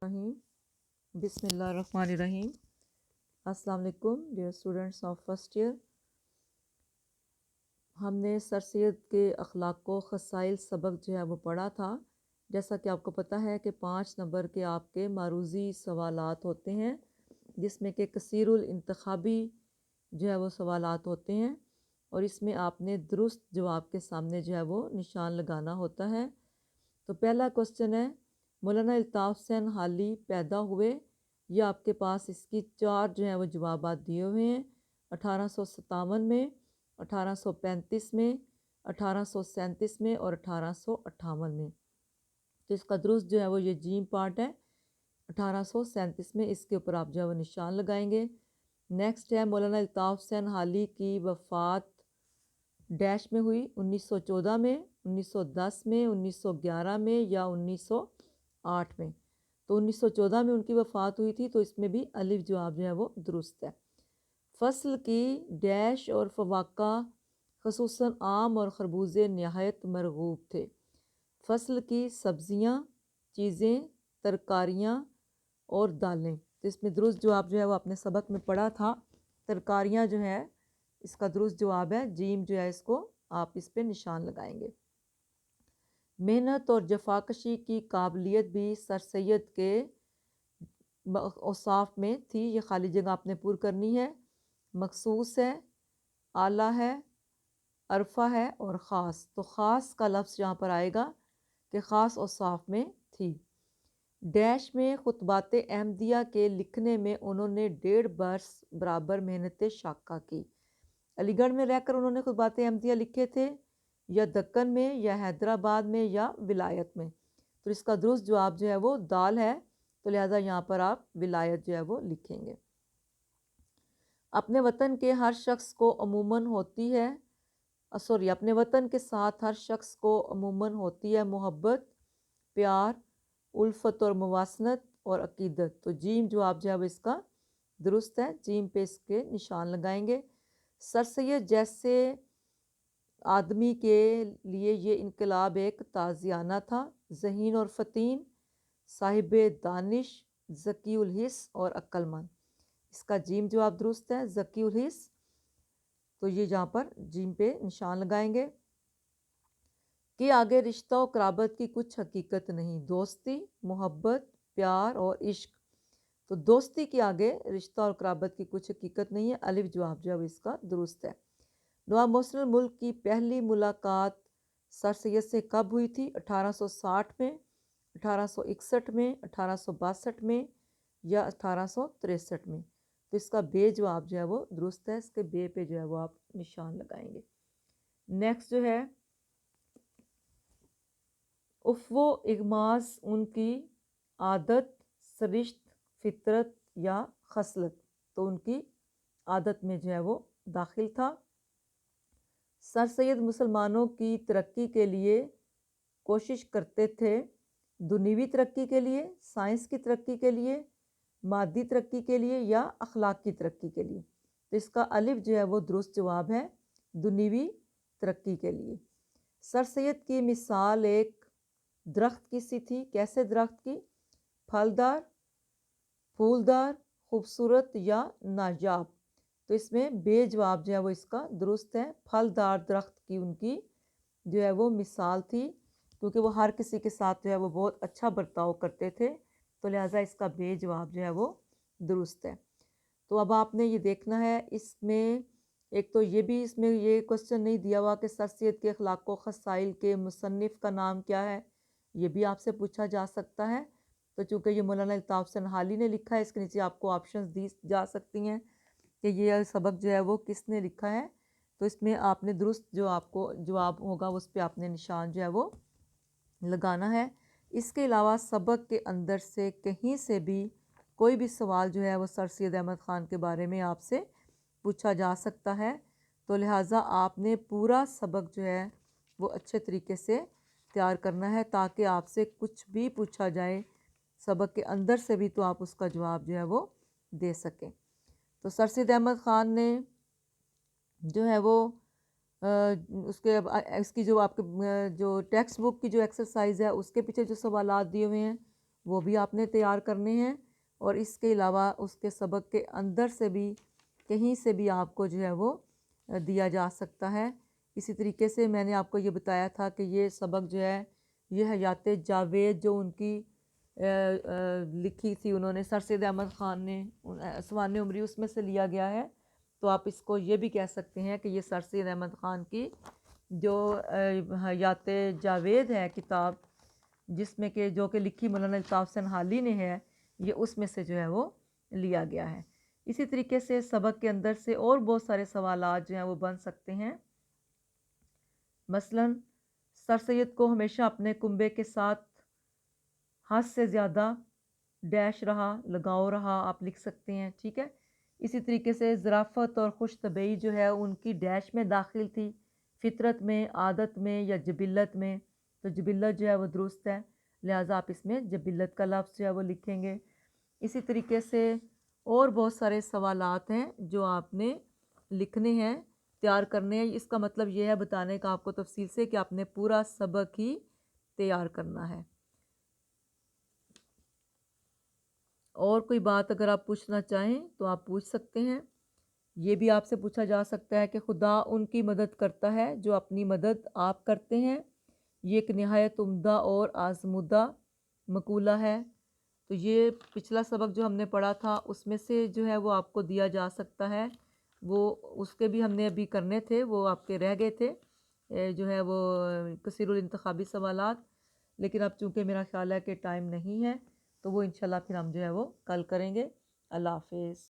रहीम बिस्मिल्लाहिर्रहमानिर्रहीम। अस्सलाम वालेकुम dear students of first year. हमने सर सैयद के अखलाक व ख़साइल सबक जो है वो पढ़ा था। जैसा कि आपको पता है कि 5 नंबर के आपके मारूज़ी सवालात होते हैं, जिसमें कि कसीरुल इंतखाबी जो है वो सवालात होते हैं और इसमें आपने दुरुस्त जवाब के सामने जो है वो निशान लगाना होता है। तो पहला क्वेश्चन है, मौलाना अल्ताफ़ हुसैन हाली पैदा हुए। ये आपके पास इसकी 4 जो है वो जवाबात दिए हुए हैं। 1857 में, 1835 में, 1837 में और 1858 में। तो इसका दुरुस्त जो है वो ये जीम पार्ट है, 1837 में। इसके ऊपर आप जो है वो निशान लगाएंगे। नेक्स्ट है, मौलाना अल्ताफ़ हुसैन हाली की वफ़ात डैश में हुई, 1914 में, 1910 में, 1911 में या 1908 में। तो 1914 में उनकी वफ़ात हुई थी, तो इसमें भी अलिफ जवाब जो है वो दुरुस्त है। फसल की डैश और फवाका खसूसन आम और खरबूजे नहायत मरगूब थे। फसल की सब्ज़ियाँ, चीज़ें, तरकारियाँ और दालें। तो इसमें दुरुस्त जवाब जो है वो आपने सबक में पढ़ा था, तरकारियाँ जो है इसका दुरुस्त जवाब है जीम जो है, इसको आप इस पर निशान लगाएंगे। मेहनत और जफाकशी की काबिलियत भी सर सैयद के औसाफ में थी। ये खाली जगह आपने पूरी करनी है। मखसूस है, आला है, अरफा है और ख़ास। तो ख़ास का लफ्ज़ यहाँ पर आएगा कि ख़ास औसाफ में थी। डैश में खुतबात अहमदिया के लिखने में उन्होंने 1.5 बरस बराबर मेहनत शाका की। अलीगढ़ में रहकर उन्होंने खुतबात अहमदिया लिखे थे, या दक्कन में, या हैदराबाद में, या विलायत में। तो इसका दुरुस्त जवाब जो है वो दाल है, तो लिहाजा यहाँ पर आप विलायत जो है वो लिखेंगे। अपने वतन के हर शख्स को अमूमन होती है अपने वतन के साथ हर शख्स को अमूमन होती है मोहब्बत, प्यार, उल्फत और मुवासनत और अकीदत। तो जीम जवाब जो है वो इसका दुरुस्त है, जीम पे इसके निशान लगाएंगे। सर सैयद जैसे आदमी के लिए ये इनकलाब एक ताज़ियाना था, ज़हीन और फ़तीन, साहिब दानिश, ज़कीउल हिस्स और अक्लमंद। इसका जीम जवाब दुरुस्त है, ज़कीउल हिस्स। तो ये जहाँ पर जीम पे निशान लगाएंगे। कि आगे रिश्ता और कराबत की कुछ हकीकत नहीं, दोस्ती, मोहब्बत, प्यार और इश्क। तो दोस्ती के आगे रिश्ता और कराबत की कुछ हकीकत नहीं है, अलिफ जवाब जो है इसका दुरुस्त है। नवाब मोहसिन मुल्क की पहली मुलाकात सर सैयद से कब हुई थी? 1860 में, 1861 में, 1862 में या 1863 में। तो इसका बे जवाब जो है वो दुरुस्त है, इसके बे पे जो है वो आप निशान लगाएंगे। नेक्स्ट जो है, उफ़्वो इगमास उनकी आदत, सरिश्त, फितरत या खसलत। तो उनकी आदत में जो है वो दाखिल था। सर सैयद मुसलमानों की तरक्की के लिए कोशिश करते थे, दुनियावी तरक्की के लिए, साइंस की तरक्की के लिए, मादी तरक्की के लिए या अखलाक की तरक्की के लिए। तो इसका अलिफ जो है वो दुरुस्त जवाब है, दुनियावी तरक्की के लिए। सर सैयद की मिसाल एक दरख्त की सी थी, कैसे दरख्त की? फलदार, फूलदार, खूबसूरत या नायाब। तो इसमें बेजवाब जो है वो इसका दुरुस्त है, फलदार दरख्त की उनकी जो है वो मिसाल थी, क्योंकि वो हर किसी के साथ जो है वो बहुत अच्छा बर्ताव करते थे। तो लिहाजा इसका बेजवाब जो है वो दुरुस्त है। तो अब आपने ये देखना है, इसमें एक तो ये भी इसमें ये क्वेश्चन नहीं दिया हुआ कि सर सैयद के अखलाक व ख़साइल के मुसन्निफ़ का नाम क्या है, ये भी आपसे पूछा जा सकता है। तो चूँकि ये मौलाना अल्ताफ़ हुसैन हाली ने लिखा है, इसके नीचे आपको ऑप्शंस दी जा सकती हैं कि ये सबक जो है वो किसने लिखा है। तो इसमें आपने दुरुस्त जो आपको जवाब होगा उस पर आपने निशान जो है वो लगाना है। इसके अलावा सबक के अंदर से कहीं से भी कोई भी सवाल जो है वो सर सैयद अहमद ख़ान के बारे में आपसे पूछा जा सकता है। तो लिहाजा आपने पूरा सबक जो है वो अच्छे तरीके से तैयार करना है, ताकि आपसे कुछ भी पूछा जाए सबक के अंदर से भी तो आप उसका जवाब जो है वो दे सकें। तो सर सैयद अहमद ख़ान ने जो है वो उसके इसकी जो आपके जो टेक्स्ट बुक की जो एक्सरसाइज है उसके पीछे जो सवालात दिए हुए हैं वो भी आपने तैयार करने हैं। और इसके अलावा उसके सबक के अंदर से भी कहीं से भी आपको जो है वो दिया जा सकता है। इसी तरीके से मैंने आपको ये बताया था कि ये सबक जो है ये हयात जावेद जो उनकी लिखी थी उन्होंने, सर सैयद अहमद ख़ान ने, असवान उमरी, उसमें से लिया गया है। तो आप इसको ये भी कह सकते हैं कि ये सर सैयद अहमद ख़ान की जो हयात जावेद है किताब, जिसमें कि जो कि लिखी मौलाना अल्ताफ़ सनहाली ने है, ये उसमें से जो है वो लिया गया है। इसी तरीके से सबक के अंदर से और बहुत सारे सवालात जो हैं वो बन सकते हैं। मसलन सर सैयद को हमेशा अपने कुंबे के साथ हद से ज़्यादा डैश रहा, लगाव रहा, आप लिख सकते हैं, ठीक है। इसी तरीके से ज़राफ़त और खुश तबई जो है उनकी डैश में दाखिल थी, फितरत में, आदत में या जबिल्लत में। तो जबिल्लत जो है वो दुरुस्त है, लिहाजा आप इसमें जबिल्लत का लफ्ज़ जो है वो लिखेंगे। इसी तरीके से और बहुत सारे सवालात हैं जो आपने लिखने हैं, तैयार करने हैं। इसका मतलब ये है बताने का आपको तफसील से कि आपने पूरा सबक ही तैयार करना है। और कोई बात अगर आप पूछना चाहें तो आप पूछ सकते हैं। ये भी आपसे पूछा जा सकता है कि खुदा उनकी मदद करता है जो अपनी मदद आप करते हैं। ये एक नहायत उम्दा और आज़मुदा मकूला है। तो ये पिछला सबक जो हमने पढ़ा था उसमें से जो है वो आपको दिया जा सकता है। वो उसके भी हमने अभी करने थे, वो आपके रह गए थे जो है वो कसीरुल इंतखाबी सवालात। लेकिन अब चूँकि मेरा ख्याल है कि टाइम नहीं है, तो वो इंशाल्लाह फिर हम जो है वो कल करेंगे। अल्लाह हाफ़िज़।